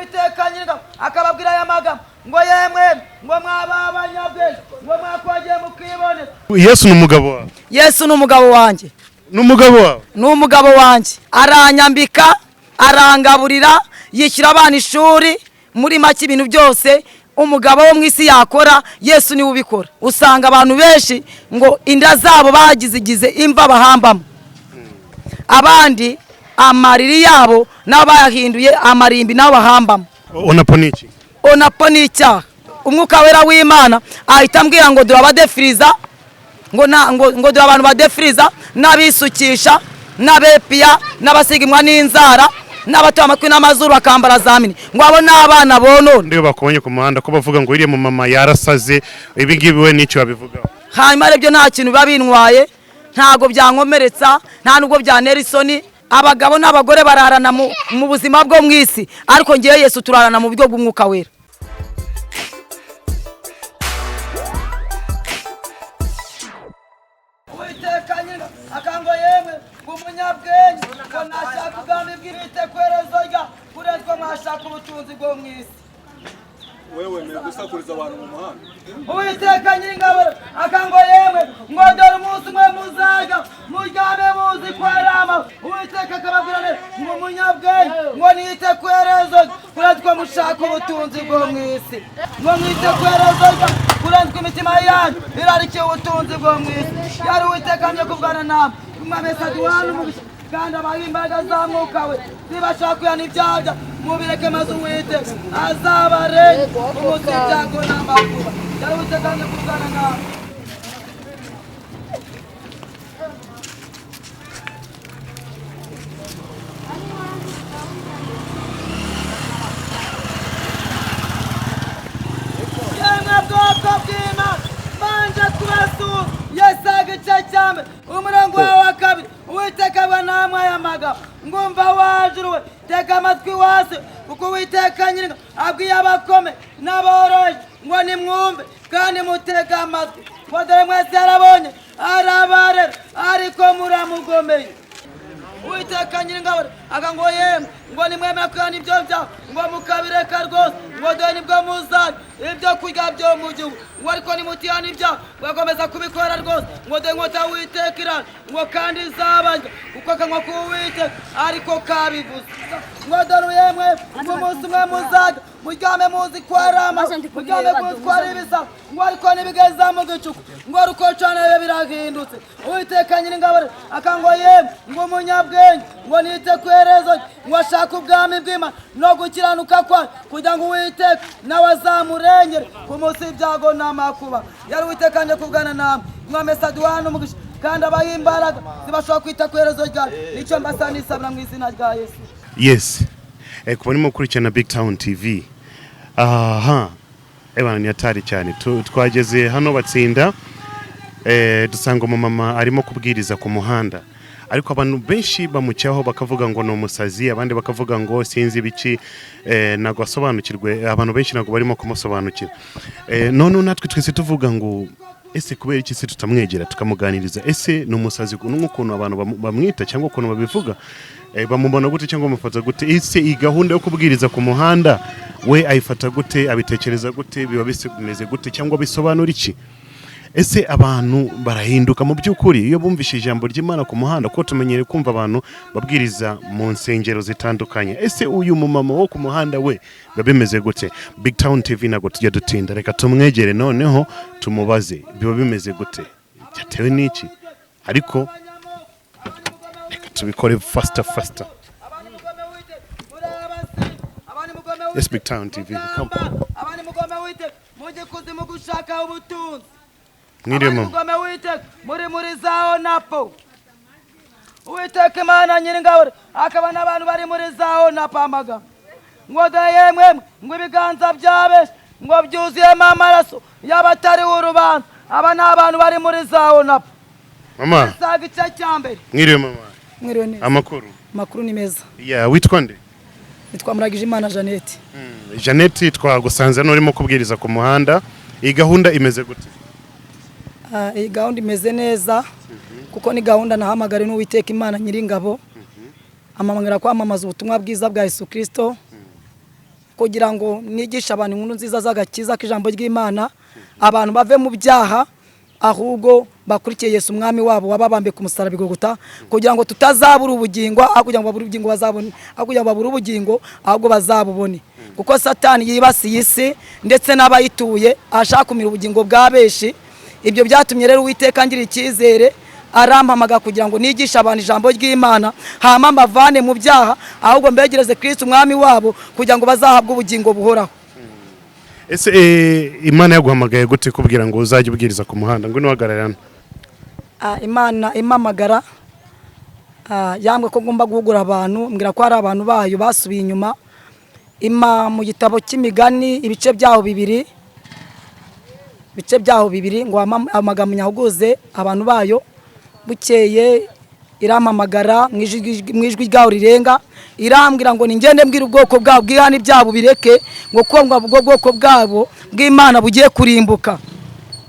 Uwiteka Nyiringabo akababwira aya magambo ngo yemwe ngo mwababanyabwenge ngo mwakwagiye mukibone. Yesu n'umugabo wawe? Yesu n'umugabo wanjye. N'umugabo wawe? N'umugabo wanjye. Aranyambika, arangaburira, yishyira abana ishuri, muri make ibintu byose umugabo wo mwisi yakora Yesu niwe ubikora. Usanga abantu benshi ngo inda zabo bagizigize imva bahambamo. Abandi amariri yabo n'abayahinduye amarimbi nabo bahambamo. Onaponiki? Onaponica. Umwuka wera w'Imana ahita ambwira ngo dura badefiriza ngo dura abantu badefiriza n'abisukisha n'abepiya n'abasigimwa n'inzara n'abatoye amatwi n'amazuru bakambara zamini ngo abo n'abana bonone. Ndiyo bakubonye ku muhanda ko bavuga ngo iriye mu mama yarasaze, ibi ngibi we n'icyo babivugaho? Hanyuma rebyo nta kintu biba bintwaye, ntago byankomeretsa, nta nubwo byantera isoni. Abagabo n'abagore bararana mu buzima bwo mwisi, ariko ngiye Yesu turarana mu buryo bw'umwuka wera. Uwiteka Nyiringabo akango yemwe umunyabwenge ngo nashaka ubwami bw'ibitekerezo rya kurezwa mwashaka ubutunzi bwo mwisi. Wewe ni gusakuriza abantu mu muhanda. Uwiteka Nyiringabo akango yemwe ngo dore umunsi umwe muzaga muryame muzi kwarama. Uwiteka akababwira ngo umunyabwenge ngo nite kwerezo kurezwa mushaka ubutunzi bwo mwisi. Ngo nite kwerezo rya kurezwa imitima yanyu irarikiye ubutunzi bwo mwisi. Yari Uwiteka amye kuvugana namwe mwamesa duhana umugisha kandi abaha imbaraga za mwuka we nibashaka kuyana ibyaha mubireke maze Uwiteka azabarenge umunsi w'ibyago n'amakuba. Yari Uwiteka amye kuvugana namwe. Yemwe bwoko bw'Imana banje kubasura Yesaga cyane umurongo wa kabiri. Uwiteka banamwe aya magambo ngumva wajuruwe teka amatwi wase kuko Uwiteka Nyiringabo abwiye abakome n'aboroye ngo nimwumve kandi mutega amatwi ngo dore mwese yarabonye arabarera ariko muramugomeye. Uwiteka Nyiringabo akango yemwe ngo nimwemera kwihana ibyo byaha ngo mukabireka rwose ngo dore nibwo muzana ibyo kurya byo mu gihugu ngo ariko nimutihana ibyaha mugakomeza kubikora rwose ngo dore inkota y'Uwiteka irahari ngo kandi izabajya kuko akanwa k'Uwiteka ariko kabivuze. Ngo dore yemwe ngo umunsi umwe muzaga muryame muzi kwarama muryame gutwara ibisabo ngo ariko nibigeza mu gicuku ngo rukocana bibe birahindutse. Uwiteka Nyiringabo akango yemwe ngo umunyabwenge ngo nite kwerezo ngo ashaka ubwami bw'Imana no gukiranuka kwa kugira ngo Uwiteka nawe azamurengere ku munsi w'ibyago n'amakuba. Yari Uwiteka nje kuvugana namwe mwamesa duhana umugisha kandi abaha imbaraga zibashobora kwita kwerezo ryayo. Nicyo mbasa nisabira mu izina rya Yesu. Yes. Kuba nimo kurikirana Big Town TV. Ebana ni atari cyane. Twageze hano Batsinda. Dusanga umumama arimo kubwiriza ku muhanda. Ariko abantu benshi bamucyaho bakavuga ngo no musazi, abandi bakavuga ngo sinzi biki nago asobanukirwe. Abantu benshi nago barimo kumusobanukira. None natwe twese tuvuga ngo ese kubera iki se tutamwegera tukamuganiriza? Ese no musazi n'ukuntu abantu bamwita cyangwa ukuntu babivuga? Bamubona gute cyangwa bamufata gute? Ese iyi gahunda yo kubwiriza ku muhanda we ayifata gute, abitekereza gute, biba bisemeze gute cyangwa bisobanura iki? Ese abantu barahinduka mu by'ukuri iyo bumvishije ijambo ry'Imana ku muhanda ko tumenyere kumva abantu babwiriza mu nsengero zitandukanye? Ese uyu mumama wo ku muhanda we babimeze gute? Big Town TV nago tujya dutinda, reka tumwegere noneho tumubaze biba bimeze gute, cyatewe n'iki, ariko reka tubikore faster. Yes, Big Town TV, come. Abani mugome wite muje kuzimu gushaka ubutunzi. Mwirimo mugome wite muri zaho napo. Uwiteka Imana Nyiringabo akaba n'abantu bari muri zaho napamaga. Ngo yemwe ngo ibiganza byabe ngo byuzuyemo amaraso y'abatari urubanza. Aba n'abantu bari muri zaho napo. Mama saga icya cyambere. Mwiriwe mama. Mwiriwe neza. Amakuru ni meza. Witwa nde? Nitwa Muragijimana Jeannette. Jeannette, twagusanze n'urimo kubwiriza ku muhanda. Iyi gahunda imeze gute? Iyi gahunda imeze neza kuko ni gahunda nahamagara n'Uwiteka Imana Nyiringabo. Amamagara kwamamaza ubutumwa bwiza bwa Yesu Kristo kugira ngo nigishe abantu inkuru nziza z'agakiza k'ijambo ry'Imana, abantu bave mu byaha ahubwo bakurikiye Yesu umwami wabo wababambe ku musaraba Golgotha, kugira ngo tutazabura ubugingo, kugira ngo babure ubugingo bazabone, kugira ngo babure ubugingo ahubwo bazabubone. Kuko Satani yibasiye isi ndetse n'abayituye ashaka kumira ubugingo bwa benshi. Ibyo byatumye rero Uwiteka ngira icyizere, arampamaga kugira ngo nigishe abantu ijambo ry'Imana, hama mbavane mu byaha ahubwo mbegereze Kristo umwami wabo kugira ngo bazahabwe ubugingo buhoraho. Ese Imana yaguhamagaye gute kubwira ngo uzajye ubwiriza ku muhanda ngo nuhagararana? Imana imamagara yambwe ko ngomba guhugura abantu, mbwira ko hari abantu bayo basubiye inyuma. Mu gitabo cy'Imigani ibice byaho bibiri ngo amagambo nyahuguze abantu bayo. Bukeye iramamagara mu ijwi ryaho rirenga, irambwira ngo ningende mbwira ubwoko bwabo bwihana ibyabo bireke, ngo ko ubwo bwoko bwabo bw'Imana bugiye kurimbuka.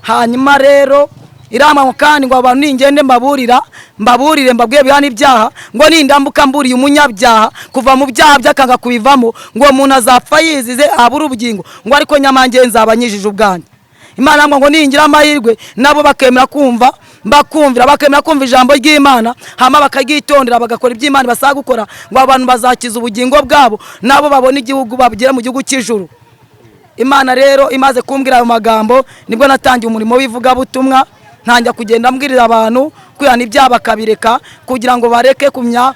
Hanyuma rero iramamo kandi ngo abantu ningende mbaburire mbabwiye bihana ibyaha, ngo nindambuka mburiye umunyabyaha kuva mu byaha byakanga kubivamo, ngo umuntu azapfa yizize abura ubugingo, ngo ariko nyamange nzabanyijije ubwanjye. Imana ngo ningira amahirwe nabo bakemera kumva, bakemera kumva ijambo ry'Imana, hama bakagitondera bagakora iby'Imana basaga gukora, ngo abantu bazakiza ubugingo bwabo nabo babone igihugu babugera mu gihugu cy'ijuru. Imana rero imaze kumbwira ayo magambo nibwo natangiye umurimo w'ivuga butumwa, ntangira kugenda mbwirira abantu kwihana ibyaha bakabireka, kugira ngo bareke kumya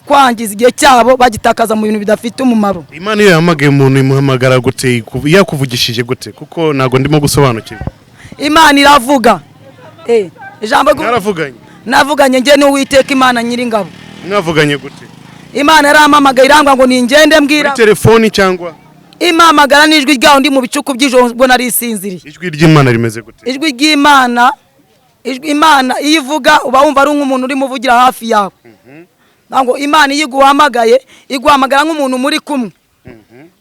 kwangiza igihe cyabo bagitakaza mu bintu bidafite umumaro. Imana iyo yahamagaye umuntu imuhamagara gute, yakuvugishije gute? Kuko nago ndimo gusobanukirwa. Imana iravuga. Ijambo navuganye nge n'Uwiteka Imana Nyiringabo. Mwavuganye gute? Imana yaramamagaye irambwa ngo ningende mbwira. Kuri telefoni cyangwa? Imamagara n'ijwi ryaho ndi mu bicuku by'ijoro ubwo nari sinziriye. Ijwi ry'Imana rimeze gute? Ijwi ry'Imana, Imana iyo ivuga uba wumva ari nk'umuntu uri muvugira hafi yawe. Ngo Imana iyo iguhamagaye iguhamagara nk'umuntu muri kumwe,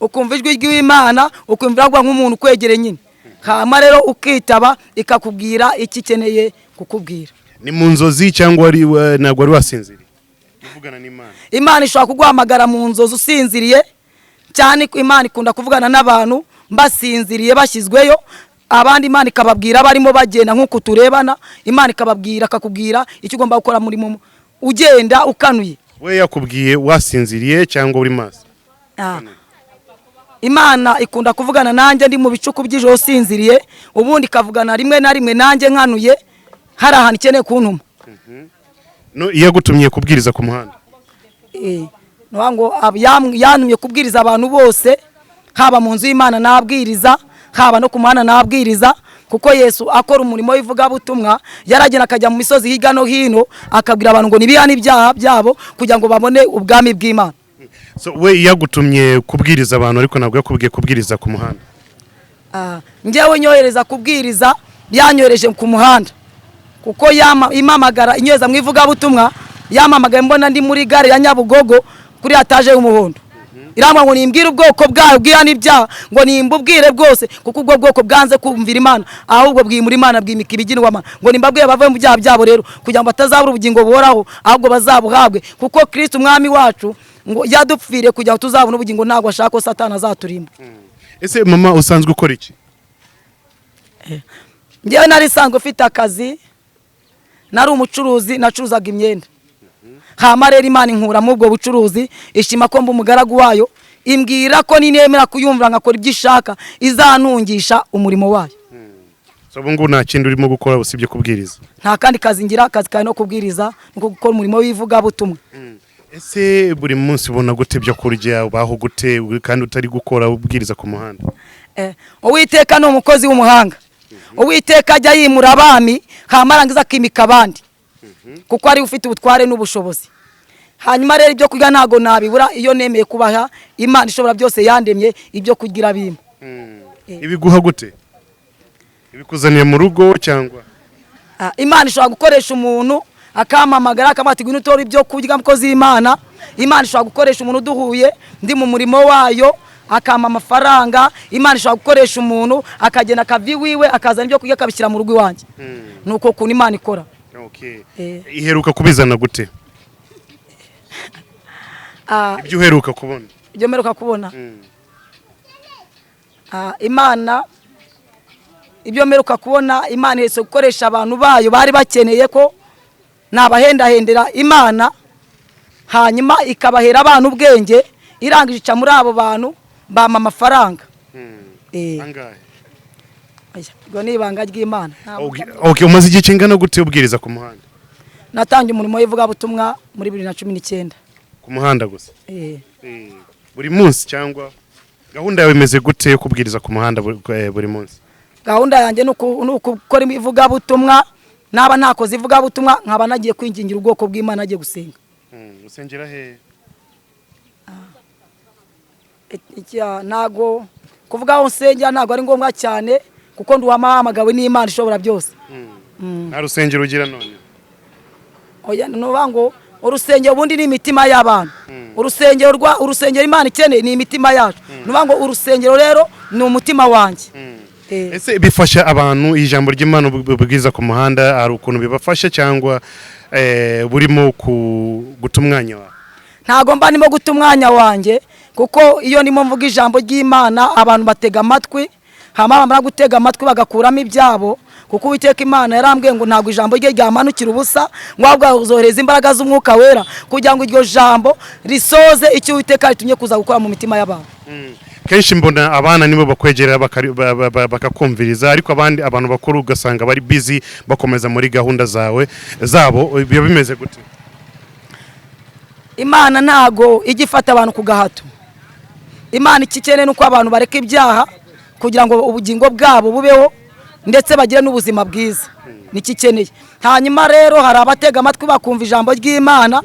ukumva ijwi ry'Imana ukumva nk'umuntu kwegere nyine, hama rero ukitaba ikakubwira iki ikeneye kukubwira. Ni mu nzozi cyangwa ntabwo wari wasinziriye uvugana n'Imana? Imana ishobora kuguhamagara mu nzozi usinziriye cyane. Imana ikunda kuvugana n'abantu basinziriye bashyizweyo, abandi Imana ikababwira barimo bagenda nk'uko turebana. Imana ikababwira akakubwira icyo ugomba gukora muri ugenda ukanuye. We yakubwiye wasinziriye cyangwa uri maso? Imana ikunda kuvugana nanjye ndi mu bicuku by'ijoro sinziriye, ubundi ikavugana rimwe na rimwe nanjye nkanuye hari ahantu ikeneye kuntuma. No yagutumye kubwiriza ku muhanda? Ngo yantumye kubwiriza abantu bose, haba mu nzu y'Imana nabwiriza, haba no ku muhanda nabwiriza. Kuko Yesu akora umurimo w'ivuga butumwa, yaragenda akajya mu misozi hirya no hino akabwira abantu ngo nibihana ibyaha byabo kugira ngo babone ubwami bw'Imana. So we yagutumye kubwiriza abantu ariko ntabwo yakubwiye kubwiriza ku muhanda? Njyewe nyohereza kubwiriza, yanyohereje ku muhanda kuko imamagara inyohereza mu ivuga butumwa. Yamamagaye mbona ndi muri gare ya Nyabugogo kuri etaje y'umuhondo, irambwa ngo nimbwire ubwoko bwayo bwihana ibyaha, ngo nimbubwire bwose kuko ubwo bwoko bwanze kumvira Imana ahubwo bwimura Imana bwimika ibiginwamana, ngo nimbabwiye bave mu byaha byabo rero kugira ngo batazabura ubugingo buhoraho ahubwo bazabuhabwe, kuko Kristo umwami wacu ngo yadupfire kugira ngo tuzabone ubugingo, ntabwo ashaka ko Satani azaturimba. Ese mama usanzwe ukora iki? Njyewe nari sanzwe ufite akazi, nari umucuruzi, nacuruzaga imyenda. Hama rero Imana inkura mu ubwo bucuruzi, ishima ko mba umugaragu wayo, imbwira ko ninemera kuyumvira ngakora ibyo ishaka izantungisha umurimo wayo. So bungu nta kindi urimo gukora usibye kubwiriza? Nta kandi kazi ngira, akazi kawe no kubwiriza nuko gukora umurimo w'ivuga butumwa. Ese buri munsi ubona gute byo kurya, ubaho gute kandi utari gukora ubwiriza ku muhanda? Uwiteka ni umukozi w'umuhanga. Uwiteka ajya yimura abami hama arangiza akimika abandi, kuko ari ufite ubutware n'ubushobozi. Hanyuma rero ibyo kurya ntago nabibura iyo nemeye kubaha Imana ishobora byose yandemye ibyo kugira bimwe. Ibiguha gute? Ibikuzaniye mu rugo cyangwa? Imana ishobora gukoresha umuntu akamamagara akamati gwino tori ibyo kurya mukozi Imana. Imana ishobora gukoresha umuntu duhuye ndi mu murimo wayo akama amafaranga. Imana ishobora gukoresha umuntu akagena akavi wiwe akazana ibyo kurya akabishyira mu rugo iwanjye. Nuko kuntu Imana ikora. Okay. Iheruka kubizana gute? Ibyo uheruka kubona? Ibyo meruka kubona. Imana ibyo mperuka kubona, Imana ihetse gukoresha abantu bayo bari bakeneye ko nabahendahendera Imana, hanyuma ikabahera abantu ubwenge, irangije ica muri abo bantu bama amafaranga. Angahe? Ubwo ni ibanga ry'Imana. Okay, umaze igihe kingana gute ubwiriza ku muhanda? Natangiye umurimo w'ivugabutumwa muri 2019. Ku muhanda gusa? Buri munsi cyangwa gahunda yawe imeze gute yo kubwiriza ku muhanda buri munsi? Gahunda yanjye nukukora ivugabutumwa, naba ntakoze ivugabutumwa nkaba nagiye kwingingira ubwoko bw'Imana, nagiye gusenga. Usengera he? Nago kuvuga aho nsengera ntago ari ngombwa cyane, kuko nduhamagawe n'Imana ishobora byose. Nta rusengero ugira none? Oya, nuvuga ngo urusengero ubundi ni imitima y'abantu. Urusengero Imana ikeneye ni imitima yacu. Nuvuga ngo urusengero rero ni umutima wanjye. Ese bifasha abantu ijambo ry'Imana ubwiza ku muhanda, ari ukuntu bibafasha cyangwa burimo guta umwanya wawe? Ntago mba ndimo guta umwanya wanjye, kuko iyo ndimo mvuga ijambo ry'Imana abantu batega amatwi, hama bamara gutega amatwi bagakuramo ibyabo, kuko Uwiteka Imana yarambwiye ngo ntago ijambo rye ryamanukira ubusa, ngo ahubwo uzohereza imbaraga z'Umwuka Wera kugira ngo iryo jambo risoze icyo Uwiteka ritumye kuza gukora mu mitima y'abantu. Kenshi mbona abana nibo bakwegera bakakumviriza, ariko abandi abantu bakuru ugasanga bari busy bakomeza muri gahunda zabo. Ibyo bimeze gute? Imana ntago igifata abantu ku gahato. Imana ikikeneye nuko abantu bareka ibyaha kugira ngo ubugingo bwabo bubeho ndetse bagire n'ubuzima bwiza. Nikikeneye. Hanyuma rero hari abatega amatwi bakumva ijambo ry'Imana,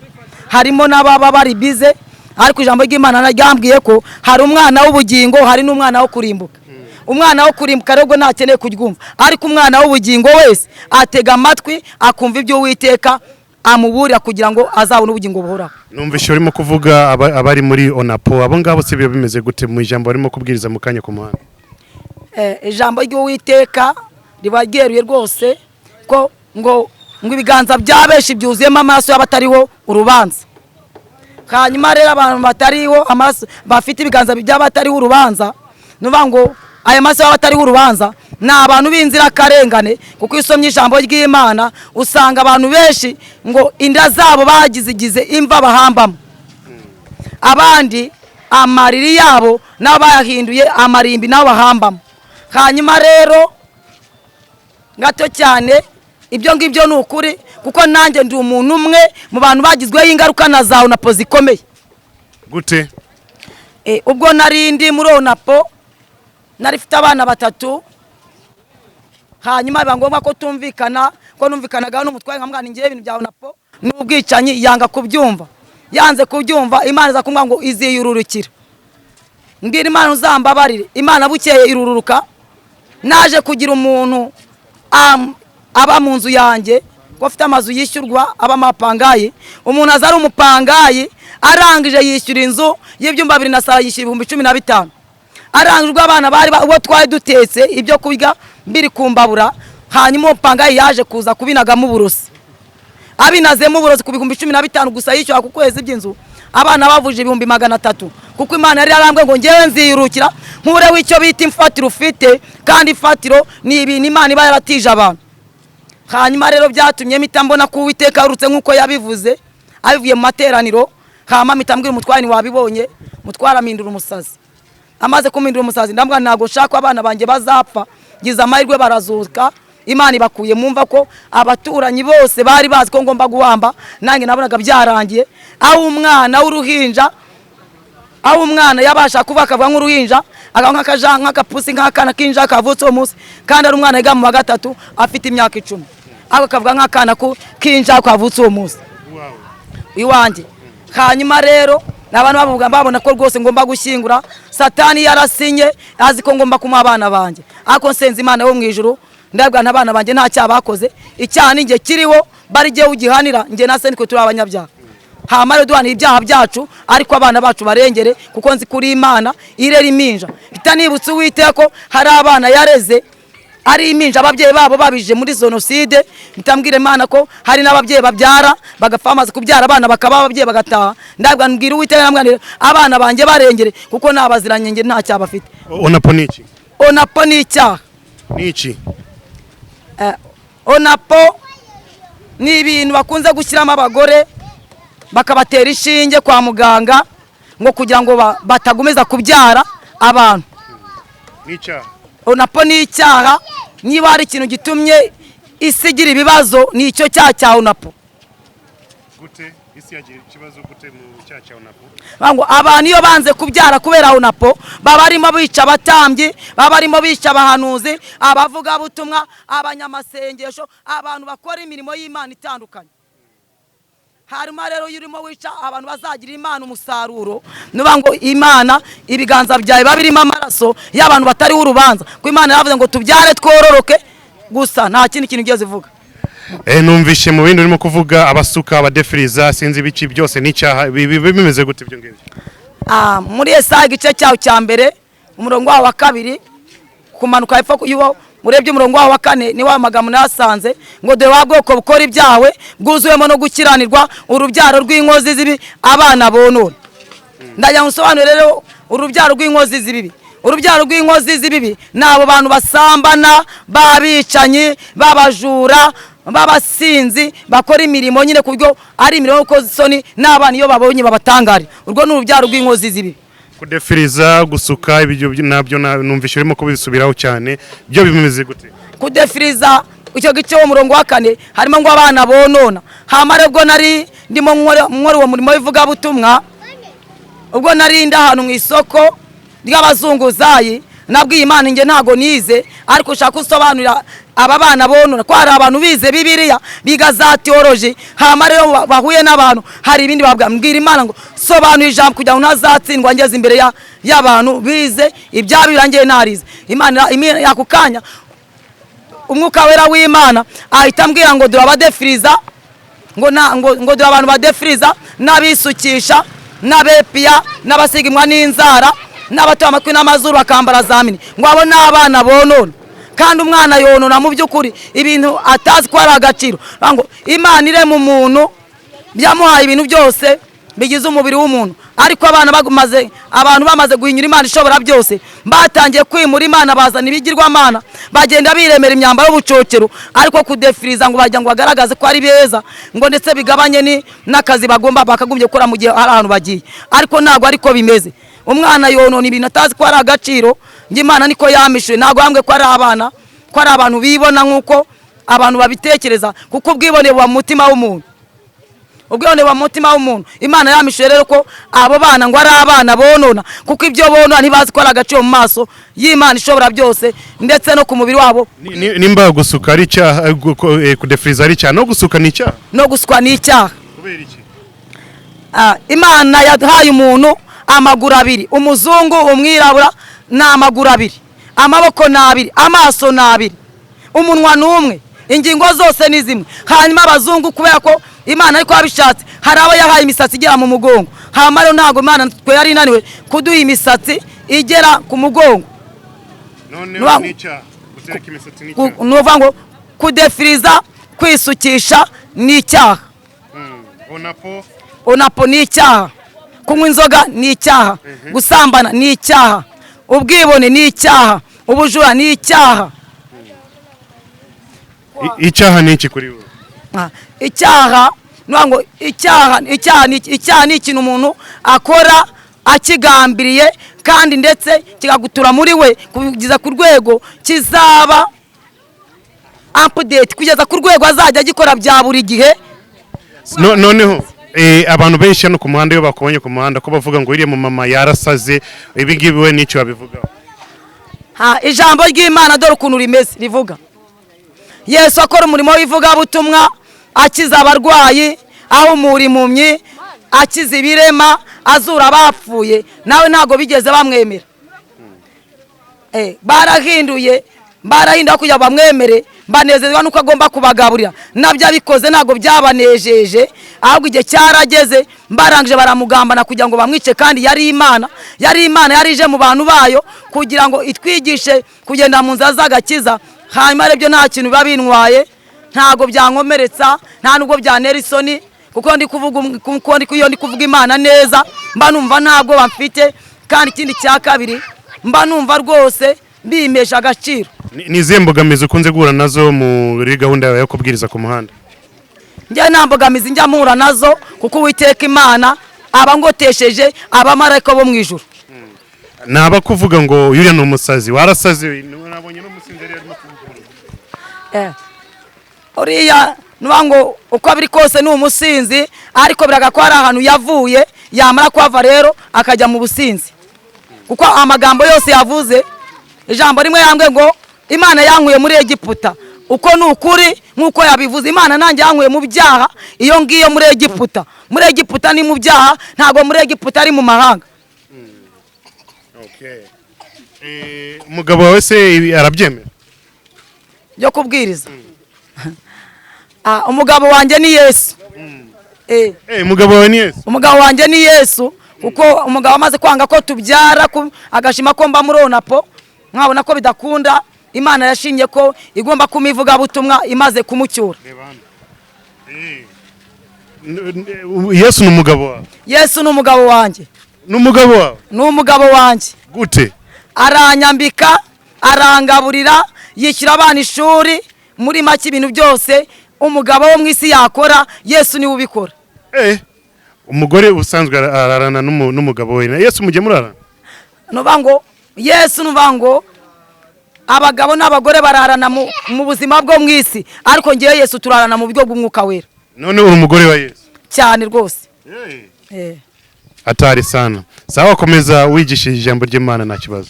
harimo n'ababa bari bize, ariko ijambo ry'Imana naryambwiye ko hari umwana w'ubugingo, hari n'umwana wo kurimbuka. Umwana wo kurimbuka rero ntakeneye kuryumva, ariko umwana w'ubugingo wese atega amatwi akumva ibyo Uwiteka amuburira kugira ngo azabone ubugingo buhoraho. Numvise urimo kuvuga abari muri Onapo, abo ngabo se byo bimeze gute mu ijambo barimo kubwiriza mu kanya ku muhanda? Ijambo ry'Uwiteka ribageruye rwose ko ngo ibiganza byabeshi byuzuyemo amaso y'abatariho urubanza. Hanyuma rero abantu batariho amaso bafite ibiganza by'abatariho urubanza, nuvuga ngo aya maso y'abatariho urubanza ni abantu b'inzira karengane, kuko isomye ijambo ry'Imana usanga abantu benshi ngo inda zabo bagize imva bahambamo, abandi amariri yabo nabo bayahinduye amarimbi nabo bahambamo. Hanyuma rero gato cyane ibyo ngibyo ni ukuri, kuko nanjye ndi umuntu umwe mu bantu bagizweho ingaruka na za Onapo zikomeye. Gute? Ubwo narindi muri Onapo narifite abana 3, hanyuma biba ngombwa ko tumvikana, ko numvikanaga n'umutwaye nkamwana ngiye ibintu bya Onapo n'ubwicanyi, yanga kubyumva. Yanze kubyumva, Imana iza kumbwira ngo iziyururukira. Mbwira Imana uzambabarire. Imana bukeye irururuka, naje kugira umuntu aba mu nzu yanjye, ko afite amazu yishyurwa aba mapangayi. Umuntu azari umupangayi arangije yishyura inzu y'ibyumba 2 na sala yishyura 15,000. Arangijwe abana bari uwo twari dutetse ibyo kurya mbiri kumbabura, hanyuma umupangayi yaje kuza kubinagamo uburozi. Abinazemo uburozi ku 15,000 gusa yishyura ku kwezi by'inzu. Abana bavuje 300, kuko Imana yari yarambwe ngo ngewe nziyurukira nkure w'icyo bita imfatiro ufite, kandi ifatiro ni ibintu Imana iba yaratije abantu. Hanyuma rero byatumye mpita mbona ko Uwiteka yarutse nk'uko yabivuze, abivuye mu materaniro. Hama mpita mbwira umutwari wabibonye, mutwara mindura umusazi. Amaze kumindura umusazi ndambwa ntago shaka abana banjye bazapfa, giza amahirwe barazuka. Imana ibakuye mumva ko abaturanyi bose bari bazi ko ngomba guhamba, nange nabonaga byarangiye. Aho umwana w'uruhinja, aho umwana yabasha kuva akavuga nk'uruhinja, aganka kajanka kapusi nk'akana kinja kavutse umunsi, kandi ari umwana yiga mu wa 3 afite imyaka 10. Abo kavuga nk'akana ko kinja kavutse umunsi. Iwanjye. Hanyuma rero n'abantu bavuga babona ko rwose ngomba gushyingura. Satani yarasinye azi ko ngomba kuma abana banjye, ako nsenze Imana yo mu ijuru ndabwa n'abana banjye nta cyaha bakoze, icyaha ninjye kiriho bari giye ugihanira, nge nase niko turi abanyabyaha. Hama rero duhana ibyaha byacu, ariko abana bacu barengere, kuko nzi kuri Imana irera iminja. Itanibutse Uwiteka ko hari abana yareze ari iminja ababyeyi babo babije muri jenoside, mpitambwira Imana ko hari n'ababyeyi babyara bagapfa bamaze kubyara abana bakaba ababyeyi bagataha. Ndabwa mbwira Uwiteka namwanira abana banjye barengere kuko nabaziranye nge nta cyaba afite. Onapo niki? Onapo ni icyaha. Niki? Onapo ni ibintu bakunze gushyiramo abagore bakabatera ishinge kwa muganga ngo kugira ngo batagumeza kubyara abantu. Nicyaha. Onapo ni icyaha. Niba hari ikintu gitumye isi igira ibibazo ni icyo cyaha cya Onapo. Gute isi yagira ikibazo gute mu cyaha cya Onapo? Ngo abantu iyo banze kubyara kubera Onapo baba barimo bica abatambyi, baba barimo bica abahanuzi, abavuga butumwa, abanyamasengesho, abantu bakora imirimo y'Imana itandukanye. Harimo rero urimo wica abantu bazagira Imana umusaruro, nuba ngo Imana ibiganza byawe babirimo amaraso y'abantu batari urubanza, ko Imana yavuze ngo tubyare twororoke gusa nta kindi kintu igeze ivuga. Numvishe mu bindi urimo kuvuga abasuka abadefiriza sinzi biki byose n'icyaha bimeze gute ibyo ngibyo? Muri Yesaya igice cyawo cya mbere umurongo wa 2 kumanuka hepfo yuwo murebye umurongo wa 4 ni wa magambo nasanze ngo dore wa bwoko bukora ibyawe bwuzuyemo no gukiranirwa urubyaro rw'inkozi zibi abana bonone. Ndajya nsobanurira rero urubyaro rw'inkozi zibi. Urubyaro rw'inkozi zibi nabo bantu basambana, babicanyi, babajura, babasinzi, bakora imirimo nyine kubyo ari imirimo ko soni n'abana iyo babonye babatangari. Urwo ni urubyaro rw'inkozi zibi. Kudefiriza gusuka ibyo nabyo numvishe urimo kubisubiraho cyane, byo bimeze gute? Kudefiriza icyo gice wo murongo wa 4 harimo ngo abana bonona. Hamare bwo nari ndimo nkora uwo murimo bivuga butumwa, ubwo nari ndahantu mu isoko ry'abazunguzayi nabwiye Imana nge ntago nize ariko ushaka usobanurira aba bana bonona ko hari abantu bize Bibiliya biga za theology, hamare bahuye n'abantu hari ibindi babwa mbwira Imana ngo sobanura ijambo kugira ngo ntazatsindwa ngeze imbere y'abantu bize ibyabirangiye narize. Imana yakukanya umwuka wera w'Imana ahita mbwira ngo dore abadefiriza ngo dore abantu badefiriza n'abisukisha n'abepia n'abasigimwa n'inzara n'abato amakwi n'amazuru bakambara zamini ngo abo n'abana bonona. Kandi umwana yonona mu by'ukuri ibintu atazi ko ari agaciro. Ngo Imana ire mu muntu byamuhaye ibintu byose bigize umubiri w'umuntu, ariko abantu bamaze guhinyura Imana ishobora byose batangiye kwimura Imana bazana ibigirwamana bagenda biremera imyambaro y'ubucocero, ariko kudefiriza ngo bajya ngo bagaragaze ko ari beza ngo ndetse bigabanye n'akazi bakagombye gukora mu gihe hari ahantu bagiye, ariko ntabwo ariko bimeze. Umwana yonona ibintu atazi ko ari agaciro. Imana niko yamishuye, ntabwo hambwe ko ari abana, ko ari abantu bibona nk'uko abantu babitekereza, kuko ubwibone buba mu mutima w'umuntu. Ubwibone buba mu mutima w'umuntu. Imana yamishuye rero ko abo bana ngo ari abana bonona, kuko ibyo bonona ntibazi ko ari agaciro mu maso y'Imana ishobora byose ndetse no ku mubiri wabo. Nimba gusuka ari icyaha, kudefiriza ari icyaha, no gusuka ni icyaha? No gusuka ni icyaha. Kubera iki? Imana yahaye umuntu amaguru 2, umuzungu umwirabura na amaguru 2, amaboko 2, amaso 2, umunwa n'umwe, ingingo zose ni zimwe. Hanyuma abazungu kubera ko Imana ariko yabishatse hari abo yahaye imisatsi igera mu mugongo, hama rero ntago Imana twe yari inaniwe kuduha imisatsi igera ku mugongo. None ni icyaha gutereka imisatsi ni icyaha? Nuvuga ngo kudefiriza kwisukisha ni icyaha. Onapo ni icyaha. Kunywa inzoga ni icyaha, gusambana ni icyaha, ubwibone ni icyaha, ubujura ni icyaha. Icyaha ni iki kuri wowe? Icyaha ngo icyaha ni ikintu umuntu akora akigambiriye kandi ndetse kigagutura muri we kugeza ku rwego kizaba update, kugeza ku rwego azajya agikora bya buri gihe. Noneho abantu benshi hano ku muhanda iyo bakubonye ku muhanda ko bavuga ngo iriya mama yarasaze, ibi ngibi we n'icyo babivugaho? Ijambo ry'Imana dore ukuntu rimeze rivuga Yesu akora umurimo w'ivugabutumwa, akiza abarwayi, ahumura impumyi, akiza ibirema, azura abapfuye, nawe ntago bigeze bamwemera. Barahinduye kugira bamwemere, banezezwa nuko agomba kubagaburira, nabyo abikoze ntago byabanejeje, ahubwo igihe cyarageze barangije baramugambana kugira ngo bamwice. Kandi yari Imana yarije mu bantu bayo kugira ngo itwigishe kugenda mu nzira z'agakiza, hanyuma arebyo nta kintu biba bintwaye, ntago byankomeretsa, nta nubwo byantera isoni, kuko ndi kuvuga Imana neza, mba numva ntabwo bamfite. Kandi ikindi cya kabiri, mba numva rwose bimesha agaciro. Ni izihe mbogamizi ukunze guhura nazo muri gahunda yawe yo kubwiriza ku muhanda? Njye nta mbogamizi njya mpura nazo, kuko Uwiteka Imana aba ngotesheje abamarayika bo mu ijuru. Naba kuvuga ngo yuriya ni umusazi, warasaze, nabonye n'umusinzi yari arimo kuvuga. Uriya nuba ngo uko biri kose ni umusinzi, ariko biraga ko hari ahantu yavuye, yamara kuhava rero akajya mu businzi. Kuko amagambo yose yavuze, ijambo rimwe yambwe ngo Imana yankuye muri Egiputa. Uko ni ukuri nk'uko yabivuze, Imana nanjye yankuye mu byaha iyo ngiyo muri Egiputa. Muri Egiputa ni mu byaha, ntabwo muri Egiputa ari mu mahanga. Umugabo wawe se arabyemera byo kubwiriza? Umugabo wanjye ni Yesu. Umugabo wawe ni Yesu? Umugabo wanjye ni Yesu, kuko umugabo amaze kwanga ko tubyara, agashima ko mba muri Onapo, mwabona ko bidakunda. Imana yashimye ko igomba kumivuga butumwa imaze kumucyura. Yesu ni umugabo wawe? Yesu ni umugabo wanjye. Ni umugabo wawe? Ni umugabo wanjye. Gute? Aranyambika, arangaburira, yishyura abana ishuri, muri make ibintu byose umugabo wo mu isi yakora, Yesu niwe ubikora. Umugore usanzwe ararana n'umugabo we, Yesu mujye murarana? Nuvuga ngo Yesu, nuvuga ngo abagabo n'abagore bararana mu buzima bwo mu isi, ariko ngiye Yesu turarana mu buryo bw'Umwuka Wera. None uri umugore wa Yesu? Cyane rwose. Atari sana. Sawa, komeza wigishije ijambo ry'Imana nta kibazo.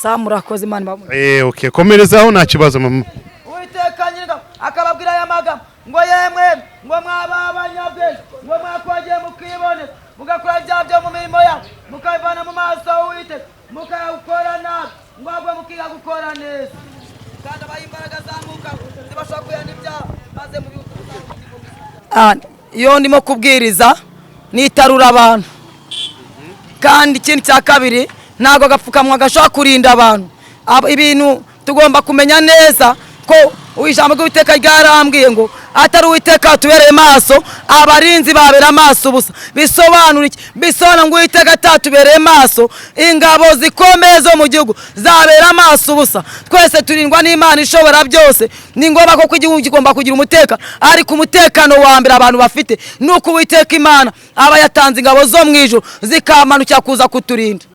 Sawa, murakoze Imana bamu. Okay, komerezaho nta kibazo mama. Uwiteka nyinga akababwira aya magambo ngo yemwe ngo mwababanyabwenge ngo mwakwagiye mukibone mugakora byabyo mu mirimo ya mukabivana mu maso Uwiteka mukayakora nabi ngo agwe mukiga gukora neza kandi abaye imbaraga zamuka zibashaka kuyana ibyaha maze mu bihugu. Iyo ndimo kubwiriza nitarura abantu, kandi ikindi cya kabiri ntago gapfukamwa gashobora kurinda abantu. Ibintu tugomba kumenya neza ko ijambo ry'Uwiteka ryarambwiye ngo atari Uwiteka tubereye maso, abarinzi babera maso ubusa. Bisobanura iki? Bisobanura ngo Uwiteka atatubereye maso, ingabo zikomeye zo mu gihugu zabera maso ubusa. Twese turindwa n'Imana ishobora byose. Ni ngombwa ko igihugu kigomba kugira umutekano, ariko umutekano wa mbere abantu bafite nuko Uwiteka Imana aba yatanze ingabo zo mu ijuru zikamanukira kuza kuturinda.